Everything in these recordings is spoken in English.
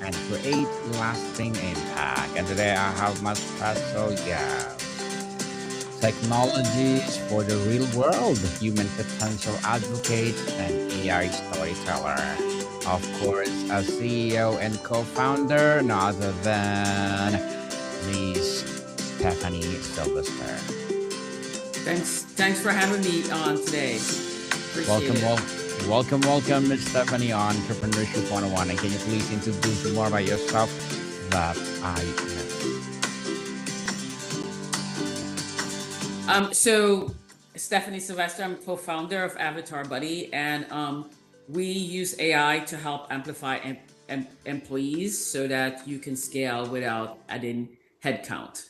and create lasting impact. And today I have my special guest, technologies for the real world, human potential advocate, and AI storyteller. Of course, a CEO and co-founder, no other than Miss Stephanie Sylvestre. Thanks for having me on today. Appreciate Welcome, it. welcome, Miss Stephanie on Entrepreneurship 101. And can you please introduce more about yourself that I missed? So Stephanie Sylvestre, I'm co-founder of Avatar Buddy, and we use AI to help amplify employees so that you can scale without adding headcount.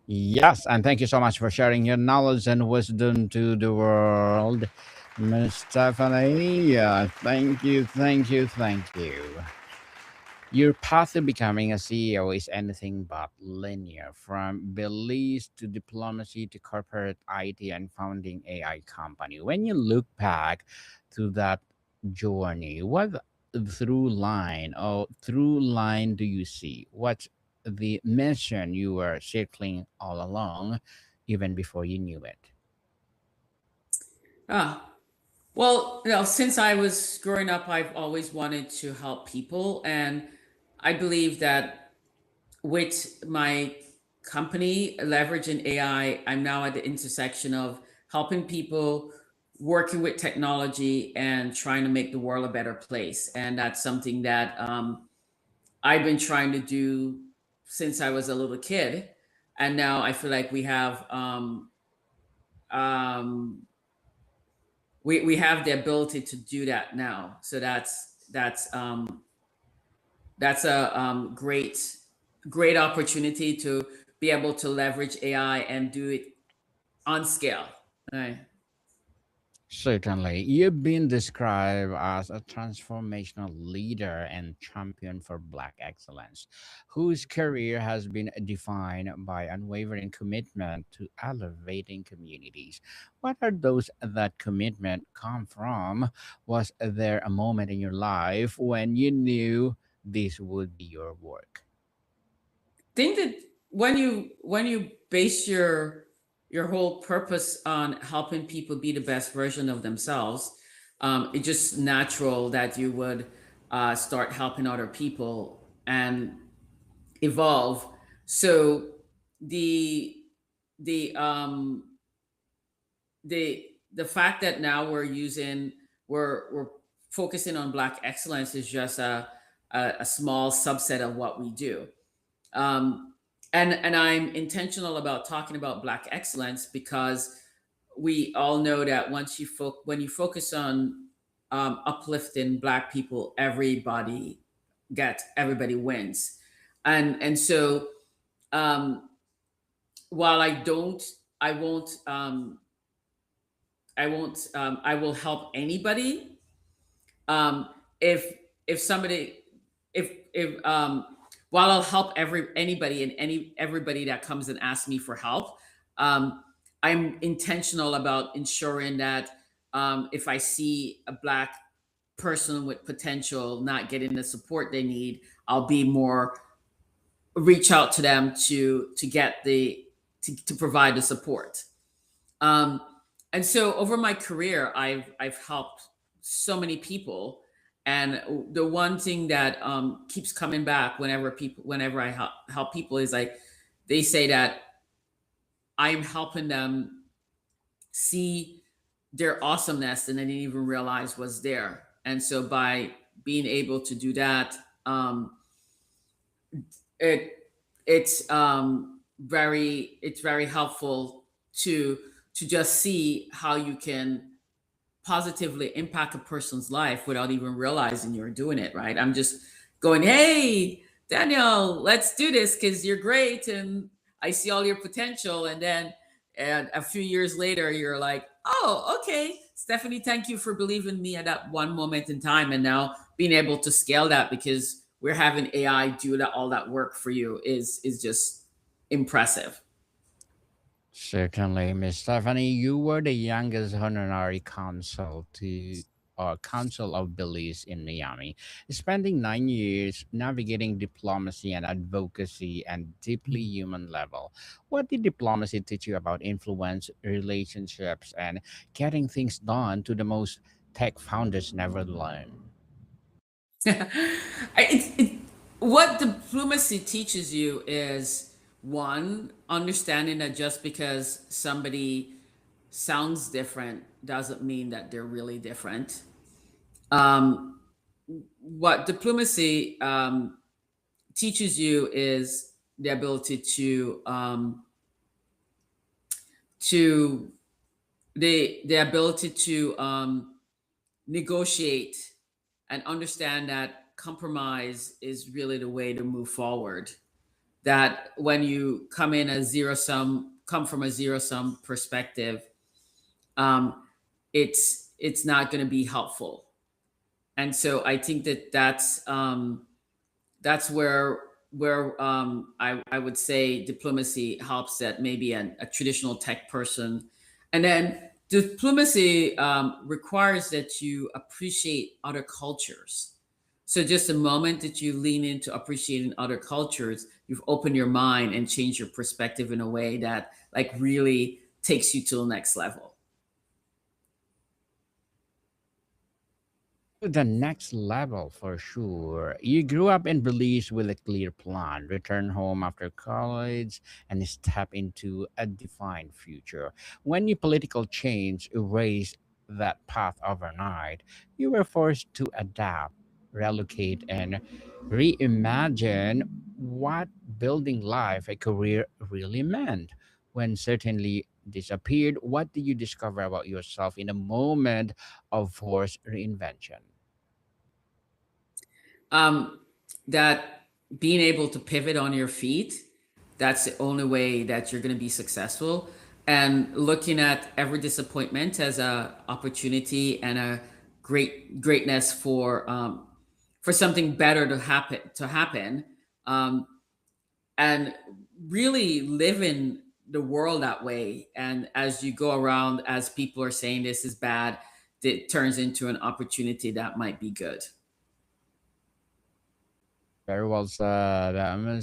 Yes, and thank you so much for sharing your knowledge and wisdom to the world, Miss Stephanie. Yeah, thank you, thank you, thank you. Your path to becoming a CEO is anything but linear, from beliefs to diplomacy to corporate IT and founding AI company. When you look back to that journey, what through line do you see? What's the mission you were circling all along, even before you knew it? Ah, well, since I was growing up, I've always wanted to help people, and I believe that with my company leveraging AI, I'm now at the intersection of helping people, working with technology, and trying to make the world a better place. And that's something that I've been trying to do since I was a little kid. And now I feel like um, we have the ability to do that now. So that's a great opportunity to be able to leverage AI and do it on scale. Right. Certainly. You've been described as a transformational leader and champion for Black excellence, whose career has been defined by unwavering commitment to elevating communities. What are those that commitment come from? Was there a moment in your life when you knew this would be your work? Think that when you base your whole purpose on helping people be the best version of themselves, it's just natural that you would start helping other people and evolve. So the the um the fact that now we're focusing on Black excellence is just a small subset of what we do. um, and I'm intentional about talking about Black excellence because we all know that when you focus on uplifting Black people, everybody wins. And so um, while I won't I will help anybody. um, if somebody if While I'll help everybody that comes and asks me for help, um, I'm intentional about ensuring that if I see a Black person with potential not getting the support they need, I'll be more reach out to them to get to provide the support. um, and so over my career, I've helped so many people, and the one thing that keeps coming back whenever I help people is like they say that I'm helping them see their awesomeness and they didn't even realize was there. And so by being able to do that, it it's very helpful to just see how you can positively impact a person's life without even realizing you're doing it. Right. I'm just going, hey Daniel, let's do this because you're great and I see all your potential. And a few years later you're like, oh, okay, Stephanie, thank you for believing me at that one moment in time, and now being able to scale that because we're having AI do all that work for you is just impressive. Certainly, Miss Stephanie, you were the youngest honorary consul to Council of Belize in Miami, spending 9 years navigating diplomacy and advocacy and deeply human level. What did diplomacy teach you about influence, relationships, and getting things done to the most tech founders never learn? What diplomacy teaches you is one, understanding that just because somebody sounds different doesn't mean that they're really different. Um, what diplomacy teaches you is the ability to the ability to negotiate and understand that compromise is really the way to move forward. That when you come from a zero sum perspective, um, it's not going to be helpful. And so I think that that's where I would say diplomacy helps that maybe a traditional tech person. And then diplomacy requires that you appreciate other cultures. So just the moment that you lean into appreciating other cultures, you've opened your mind and changed your perspective in a way that like really takes you to the next level. To the next level for sure. You grew up in Belize with a clear plan, return home after college, and step into a defined future. When your political change erased that path overnight, you were forced to adapt, relocate, and reimagine what building life a career really meant. When certainly disappeared, what did you discover about yourself in a moment of forced reinvention? um, that being able to pivot on your feet, that's the only way that you're going to be successful. And looking at every disappointment as a opportunity and a greatness for something better to happen, um, and really live in the world that way. And as you go around, as people are saying this is bad, it turns into an opportunity that might be good. Very well said.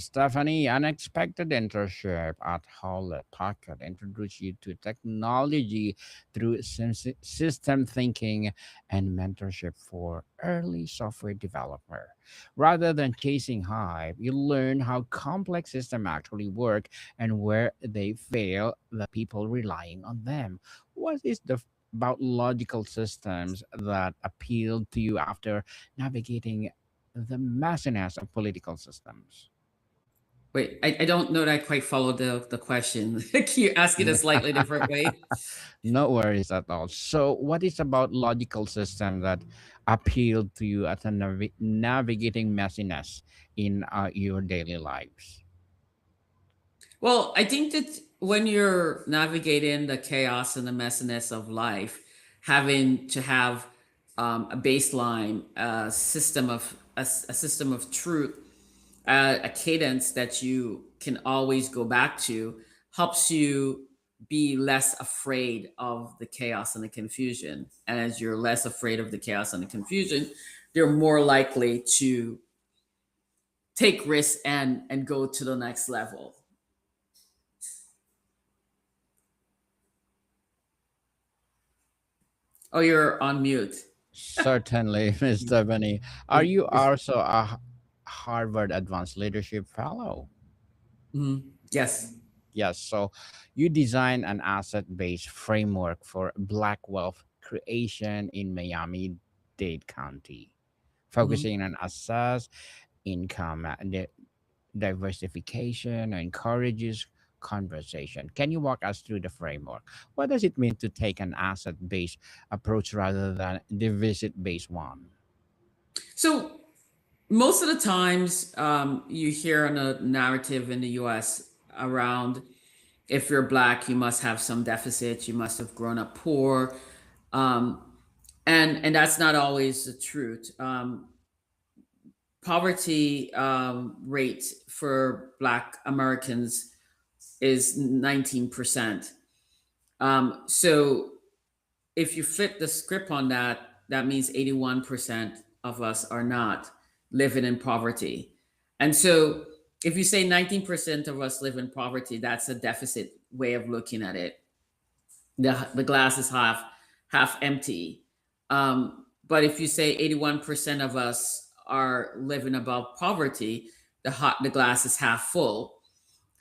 Stephanie, unexpected internship at Hewlett Packard introduced you to technology through system thinking and mentorship for early software developer. Rather than chasing hype, you learn how complex systems actually work and where they fail, the people relying on them. What is the about logical systems that appealed to you after navigating the messiness of political systems? Wait, I don't know that I quite followed the question. Can you ask it a slightly different way? No worries at all. So, what is about logical system that appealed to you at navigating messiness in your daily lives? Well, I think that when you're navigating the chaos and the messiness of life, having to have a baseline, a system of truth, a cadence that you can always go back to, helps you be less afraid of the chaos and the confusion. And as you're less afraid of the chaos and the confusion, you're more likely to take risks and go to the next level. Oh, you're on mute. Certainly, Ms. Stephanie. Are you also a Harvard Advanced Leadership Fellow? Mhm. Yes. Yes. So, you design an asset based framework for Black wealth creation in Miami Dade County, Mhm. focusing on assess income diversification encourages conversation. Can you walk us through the framework? What does it mean to take an asset based approach rather than the visit based one? So most of the times, you hear on a narrative in the U.S. around if you're black, you must have some deficits, you must have grown up poor, um, and that's not always the truth. Poverty rate for Black Americans is 19%. So if you flip the script on that, that means 81% of us are not living in poverty. And so if you say 19% of us live in poverty, that's a deficit way of looking at it. The glass is half empty. But if you say 81% of us are living above poverty, the glass is half full.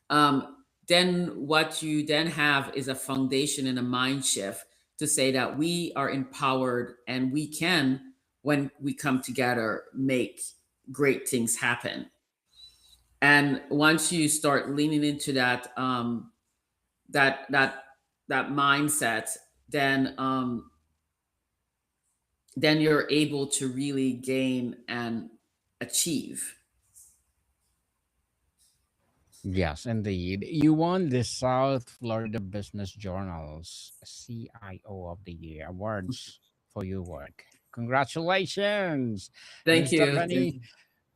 um, then what you then have is a foundation and a mind shift to say that we are empowered and we can, when we come together, make great things happen. And once you start leaning into that that that mindset, then then you're able to really gain and achieve. Yes, indeed. You won the South Florida Business Journal's CIO of the Year awards for your work. Congratulations, Thank Ms. you. Thank Stephanie. you.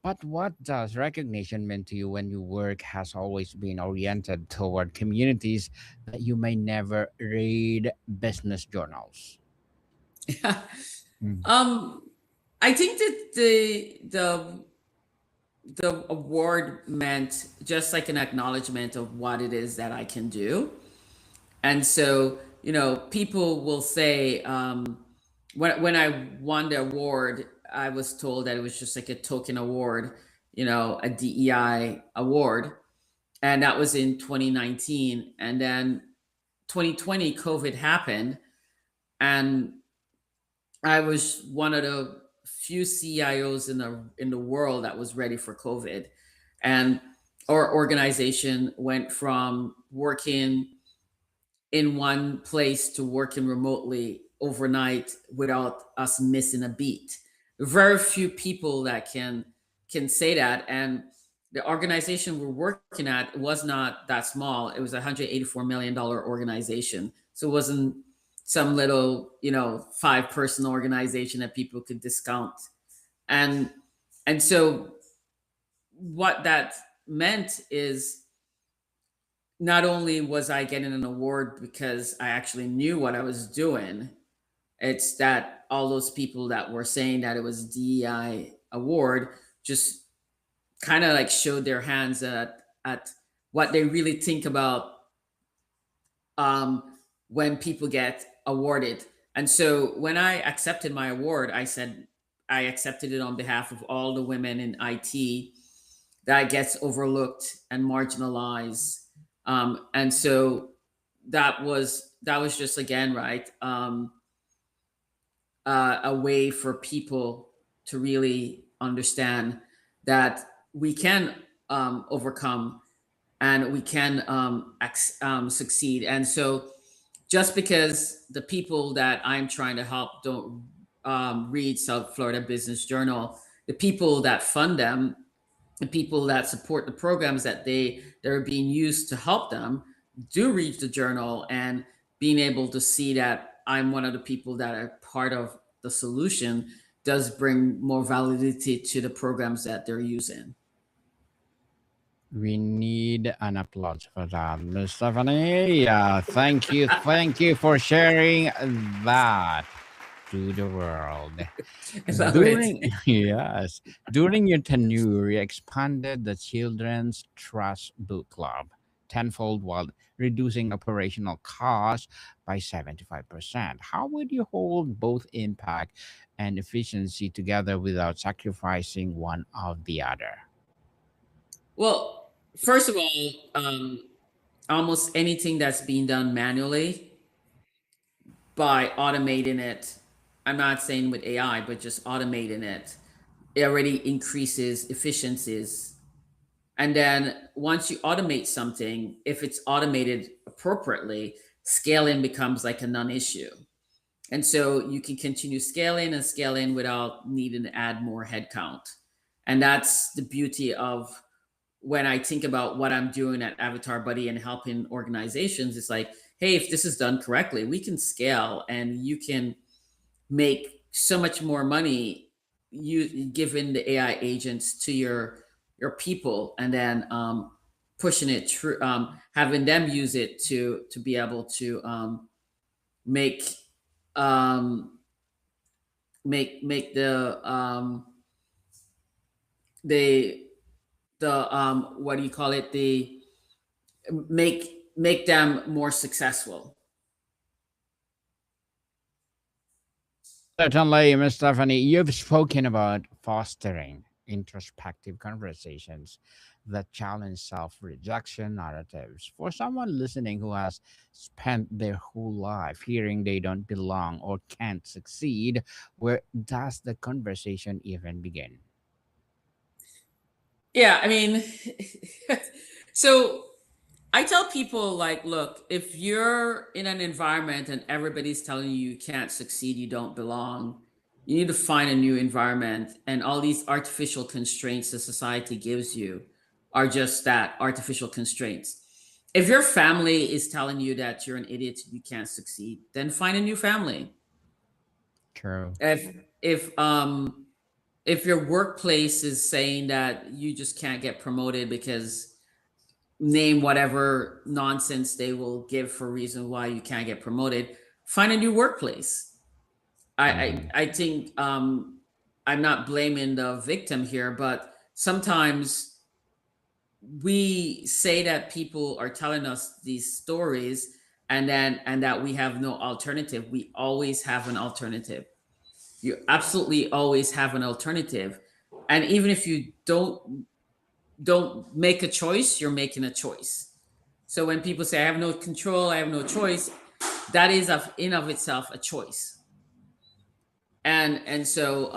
But what does recognition mean to you when your work has always been oriented toward communities that you may never read business journals? Mm. um, I think that the award meant just like an acknowledgement of what it is that I can do. And so, people will say, when I won the award, I was told that it was just like a token award, a DEI award. And that was in 2019. And then 2020, COVID happened. And I was one of the few CIOs in the world that was ready for COVID. And our organization went from working in one place to working remotely overnight without us missing a beat. Very few people that can say that. And the organization we're working at was not that small. It was a $184 million organization. So it wasn't some little, 5-person organization that people could discount. And and so what that meant is not only was I getting an award because I actually knew what I was doing, it's that all those people that were saying that it was DEI award just kind of like showed their hands at what they really think about, um, when people get awarded. And so when I accepted my award, I said I accepted it on behalf of all the women in IT that gets overlooked and marginalized. And so that was just again, right, a way for people to really understand that we can, overcome, and we can, succeed. And so just because the people that I'm trying to help don't, read South Florida Business Journal, the people that fund them, the people that support the programs that are being used to help them, do read the journal, and being able to see that I'm one of the people that are part of the solution does bring more validity to the programs that they're using. We need an applause for that, Miss Stephanie. Thank you for sharing that to the world. I love it. During yes, during your tenure, you expanded the Children's Trust Book Club tenfold while reducing operational costs by 75%. How would you hold both impact and efficiency together without sacrificing one of the other? Well, first of all, almost anything that's being done manually, by automating it, I'm not saying with AI, but just automating it, it already increases efficiencies. And then once you automate something, if it's automated appropriately, scaling becomes like a non-issue. And so you can continue scaling and scaling without needing to add more headcount. And that's the beauty of when I think about what I'm doing at Avatar Buddy and helping organizations. It's like, hey, if this is done correctly, we can scale and you can make so much more money, you giving the AI agents to your people, and then, pushing it through, having them use it to be able to, make, um, make the what do you call it, the make them more successful. Certainly, Ms. Stephanie, you've spoken about fostering introspective conversations that challenge self rejection narratives. For someone listening who has spent their whole life hearing they don't belong or can't succeed, where does the conversation even begin? Yeah, I mean, so I tell people, like, look, if you're in an environment and everybody's telling you you can't succeed, you don't belong, you need to find a new environment. And all these artificial constraints that society gives you are just that, artificial constraints. If your family is telling you that you're an idiot, you can't succeed, then find a new family. True. If if your workplace is saying that you just can't get promoted because, name whatever nonsense they will give for reason why you can't get promoted, find a new workplace. Mhm. I think I'm not blaming the victim here, but sometimes we say that people are telling us these stories, and that we have no alternative. We always have an alternative. You absolutely always have an alternative. And even if you don't make a choice, you're making a choice. So when people say I have no control, I have no choice, that is of in of itself a choice. And so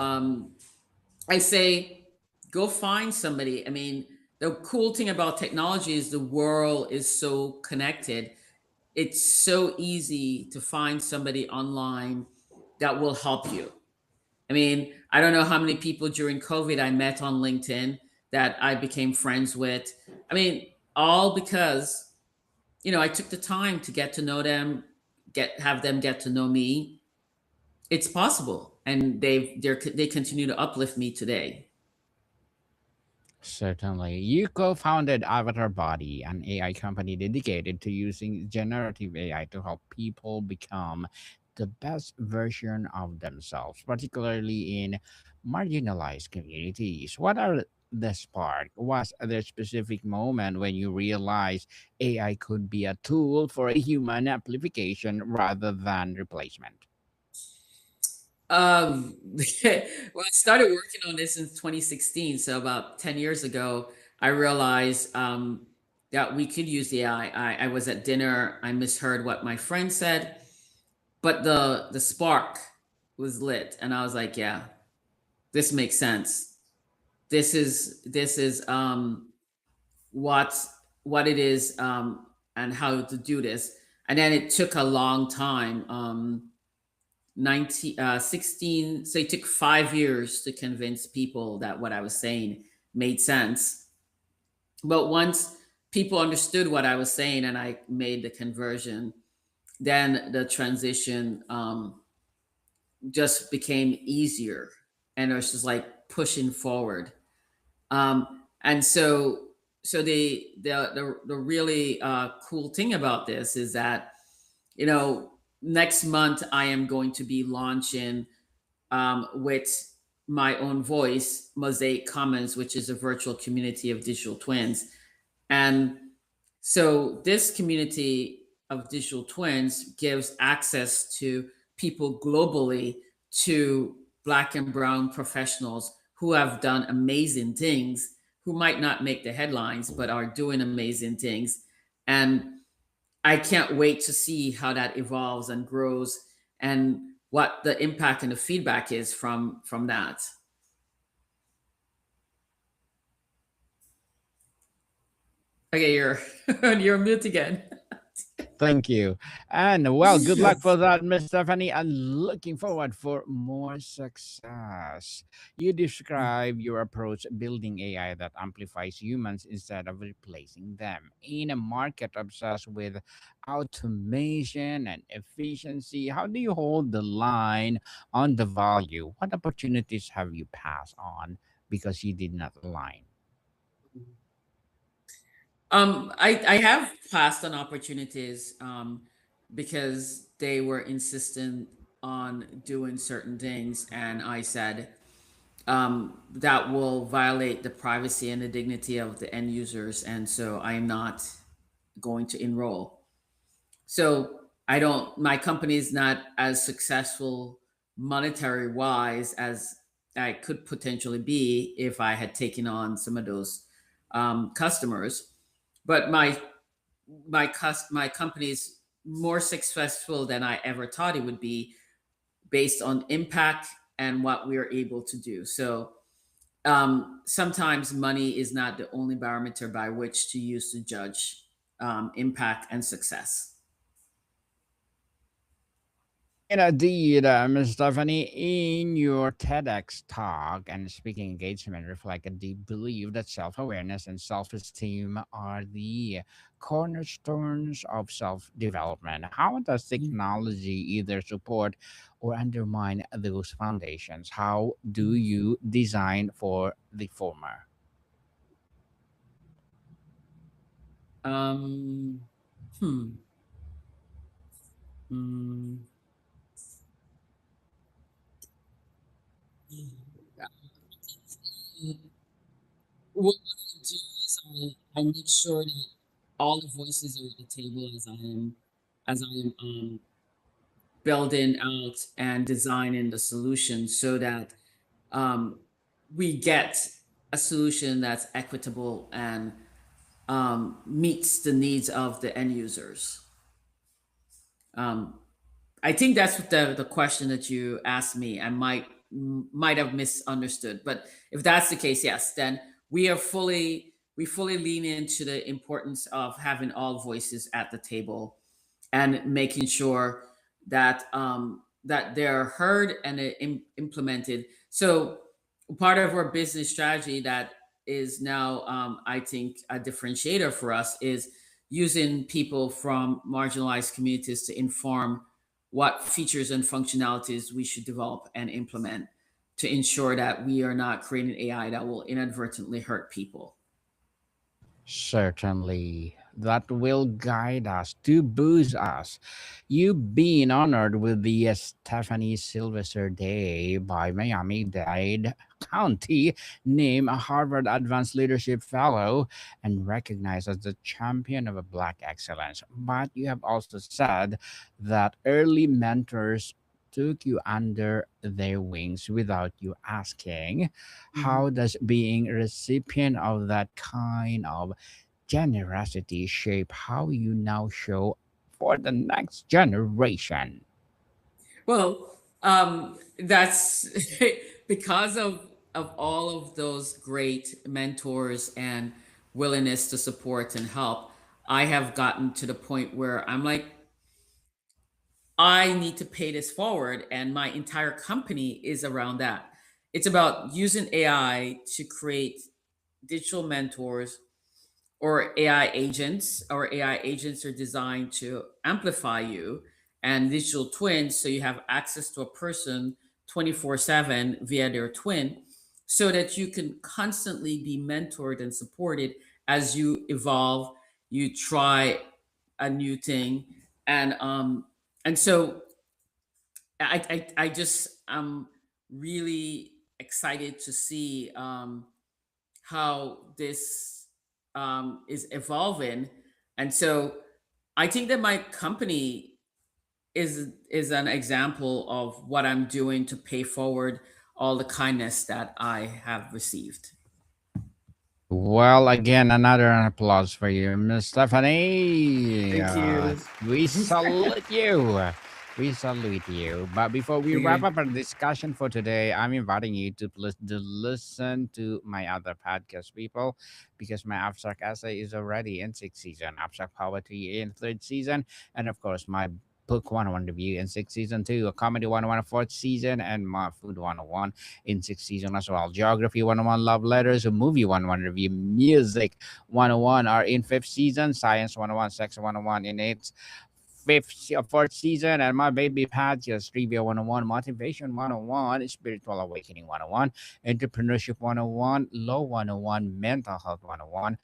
I say go find somebody. I mean, the cool thing about technology is the world is so connected. It's so easy to find somebody online that will help you. I mean, I don't know how many people during COVID I met on LinkedIn that I became friends with. I mean, all because, I took the time to get to know them, get have them get to know me. It's possible, and they continue to uplift me today. Certainly. You co founded Avatar Body, an AI company dedicated to using generative AI to help people become the best version of themselves, particularly in marginalized communities. What are the spark? Was there a specific moment when you realized AI could be a tool for a human amplification rather than replacement? Well, I started working on this in 2016, so about 10 years ago, I realized that we could use the AI. I was at dinner, I misheard what my friend said, but the spark was lit, and I was like, yeah, this makes sense. This is what what it is, and how to do this. And then it took a long time. 16, so it took 5 years to convince people that what I was saying made sense. But once people understood what I was saying and I made the conversion, then the transition just became easier, and it was just like pushing forward. And so the really cool thing about this is that, next month I am going to be launching, with my own voice, Mosaic Commons, which is a virtual community of digital twins. And so this community of digital twins gives access to people globally, to Black and Brown professionals who have done amazing things, who might not make the headlines, but are doing amazing things. And I can't wait to see how that evolves and grows, and what the impact and the feedback is from that. Okay, you're you're mute again. Thank you. And well, good luck for that, Miss Stephanie. And looking forward for more success. You describe your approach building AI that amplifies humans instead of replacing them. In a market obsessed with automation and efficiency, how do you hold the line on the value? What opportunities have you passed on because you did not align? I have passed on opportunities, because they were insistent on doing certain things, and I said that will violate the privacy and the dignity of the end users, and so I am not going to enroll. So I don't. My company is not as successful monetary wise as I could potentially be if I had taken on some of those customers. But my company is more successful than I ever thought it would be, based on impact and what we are able to do. So sometimes money is not the only barometer by which to use to judge impact and success. Indeed, Ms. Stephanie, in your TEDx talk and speaking engagement reflect a deep belief that self-awareness and self-esteem are the cornerstones of self-development. How does technology either support or undermine those foundations? How do you design for the former? Um, hmm. Mm, what I do is I make sure that all the voices are at the table as I am building out and designing the solution, so that um, we get a solution that's equitable and meets the needs of the end users. Um, I think that's what the question that you asked me. I might have misunderstood, but if that's the case, yes, then we fully lean into the importance of having all voices at the table and making sure that they're heard and implemented. So part of our business strategy that is now, I think, a differentiator for us is using people from marginalized communities to inform what features and functionalities we should develop and implement to ensure that we are not creating AI that will inadvertently hurt people. Certainly, that will guide us to boost us. You've been honored with the Stephanie Sylvestre Day by Miami-Dade County, named a Harvard Advanced Leadership Fellow, and recognized as the champion of a Black excellence. But you have also said that early mentors took you under their wings without you asking. Mhm. How does being a recipient of that kind of generosity shape how you now show for the next generation? Well, that's because of all of those great mentors and willingness to support and help. I have gotten to the point where I'm like, I need to pay this forward, and my entire company is around that. It's about using AI to create digital mentors or AI agents. Our AI agents are designed to amplify you, and digital twins, so you have access to a person 24/7 via their twin, so that you can constantly be mentored and supported as you evolve, you try a new thing, and so I just am really excited to see how this is evolving. And so I think that my company is an example of what I'm doing to pay forward all the kindness that I have received. Well, again, another applause for you, Miss Stephanie. Thank you. We salute you. We salute you. But before we wrap Okay. up our discussion for today, I'm inviting you to listen to my other podcast, people, because my abstract essay is already in sixth season, abstract poetry in third season, and of course, my book 101 review in sixth season too, a comedy 101 fourth season, and my food 101 in sixth season as well. Geography 101, love letters, a movie 101 review, music 101 are in fifth season, science 101, sex 101 in its fourth season, and my baby patches trivia 101, motivation 101, spiritual awakening 101, entrepreneurship 101, law 101, mental health 101,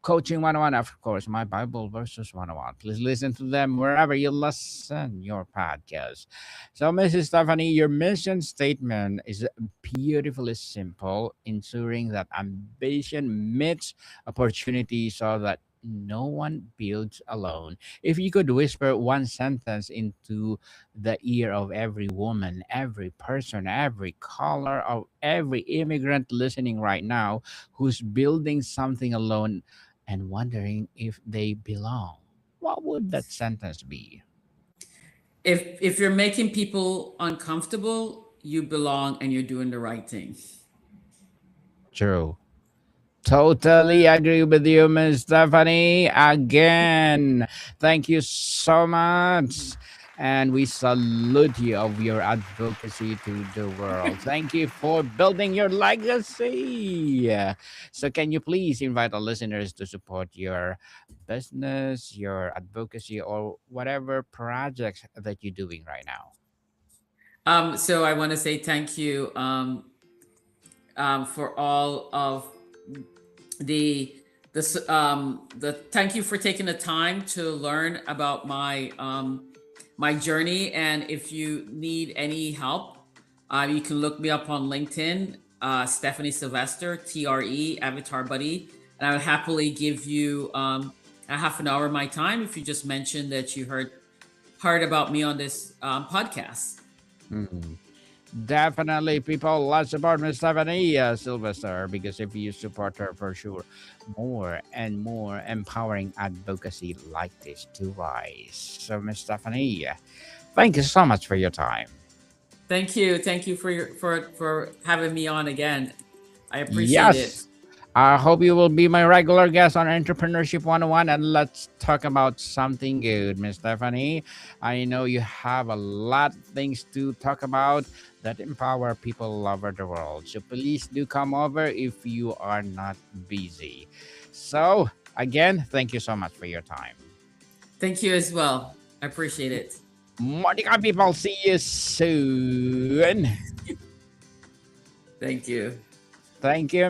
Coaching 101, of course, my Bible verses 101. Please listen to them wherever you listen your podcast. So, Mrs. Stephanie, your mission statement is beautifully simple, ensuring that ambition meets opportunity so that no one builds alone. If you could whisper one sentence into the ear of every woman, every person, every color, of every immigrant listening right now who's building something alone and wondering if they belong, what would that sentence be? If you're making people uncomfortable, you belong and you're doing the right thing. True. Totally agree with you, Miss Stephanie. Again, thank you so much. And we salute you of your advocacy to the world. Thank you for building your legacy. So, can you please invite our listeners to support your business, your advocacy, or whatever projects that you're doing right now? So I want to say thank you for all of the the thank you for taking the time to learn about my journey. And if you need any help, you can look me up on LinkedIn, Stephanie Sylvestre, Avatar Buddy, and I would happily give you a half an hour of my time if you just mentioned that you heard about me on this podcast. Mhm. Definitely, people, let's support Miss Stephanie Sylvester, because if you support her, for sure, more and more empowering advocacy like this to rise. So, Miss Stephanie, thank you so much for your time. Thank you for for having me on again. I appreciate it. Yes, I hope you will be my regular guest on Entrepreneurship 101, and let's talk about something good, Miss Stephanie. I know you have a lot of things to talk about that empower people all over the world. So please do come over if you are not busy. So, again, thank you so much for your time. Thank you as well. I appreciate it. Monica people, see you soon. Thank you. Thank you.